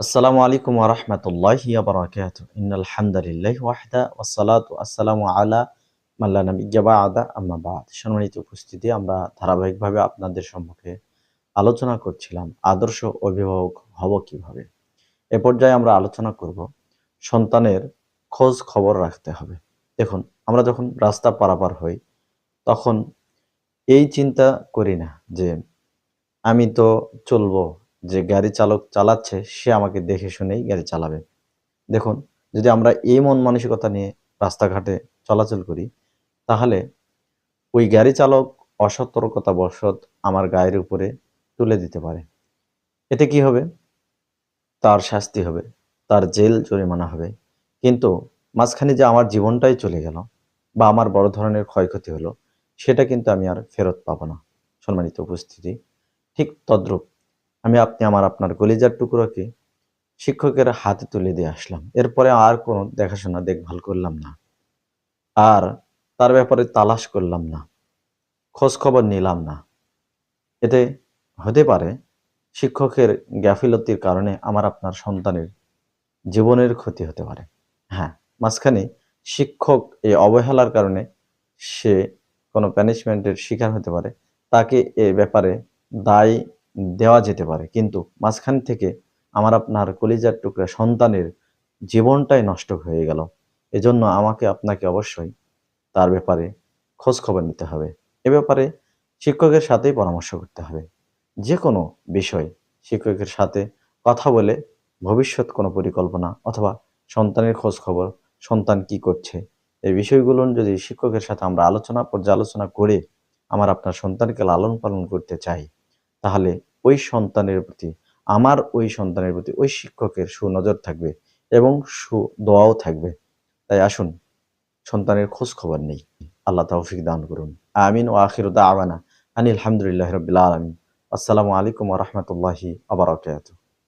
আসসালামু আলাইকুম ওয়া রাহমাতুল্লাহি ওয়া বারাকাতুহু। ইন্নাল হামদালিল্লাহি ওয়াহদা ওয়াসসালাতু ওয়াসসালামু আলা মান লা নাবিয়্যা বা'দা আম্মা বা'দ। সম্মানিত উপস্থিতি, আমরা ধারাবাহিকভাবে আপনাদের সম্মুখে আলোচনা করছিলাম আদর্শ অভিভাবক হব কিভাবে। এ পর্যায়ে আমরা আলোচনা করব সন্তানের খোঁজ খবর রাখতে হবে। দেখুন, আমরা যখন রাস্তা পারাপার হই তখন এই চিন্তা করি না যে আমি তো চলবো, যে গাড়ি চালক চালাচ্ছে সে আমাকে দেখে শুনেই গাড়ি চালাবে। দেখুন, যদি আমরা এই মন মানসিকতা নিয়ে রাস্তাঘাটে চলাচল করি, তাহলে ওই গাড়ি চালক অসতর্কতাবশত আমার গায়ের উপরে তুলে দিতে পারে। এতে কি হবে? তার শাস্তি হবে, তার জেল জরিমানা হবে। কিন্তু মাঝখানে যে আমার জীবনটাই চলে গেল বা আমার বড় ধরনের ক্ষয়ক্ষতি হলো, সেটা কিন্তু আমি আর ফেরত পাবো না। সম্মানিত উপস্থিতি, ঠিক তদ্রূপ আপনি আপনার কলিজার টুকরোকে শিক্ষকের হাতে তুলে দিয়ে আসলাম। এরপরে আর কোনো দেখাশোনা দেখভাল করলাম না। আর তার ব্যাপারে তালাশ করলাম না, খোঁজ খবর নিলাম না। এতে হতে পারে শিক্ষকের গাফিলতির কারণে আমার আপনার সন্তানের জীবনের ক্ষতি হতে পারে। হ্যাঁ, মাঝখানে শিক্ষক এই অবহেলার কারণে সে কোনো প্যানিশমেন্টের শিকার হতে পারে। তাকে এ ব্যাপারে দায় দেওয়া যেতে পারে। কিন্তু মাঝখান থেকে আমার আপনার কলিজার টুকরা সন্তানের জীবনটাই নষ্ট হয়ে গেল। এজন্য আমাকে আপনাকে অবশ্যই তার ব্যাপারে খোঁজ খবর নিতে হবে। এ ব্যাপারে শিক্ষকের সাথেই পরামর্শ করতে হবে। যেকোনো বিষয় শিক্ষকের সাথে কথা বলে ভবিষ্যৎ কোনো পরিকল্পনা অথবা সন্তানের খোঁজ খবর, সন্তান কি করছে, এই বিষয়গুলো যদি শিক্ষকের সাথে আমরা পর্যালোচনা করে আপনার সন্তানকে লালন পালন করতে চাই, তাহলে ওই সন্তানের প্রতি ওই শিক্ষকের সুনজর থাকবে এবং সুদোয়াও থাকবে। তাই আসুন সন্তানের খোঁজ খবর নেই। আল্লাহ তৌফিক দান করুন। আমিন ওয়া আখিরু দাওয়ানা আনিল হামদুলিল্লাহি রাব্বিল আলামিন। আসসালামু আলাইকুম ওয়া রাহমাতুল্লাহি ওয়া বারাকাতুহু।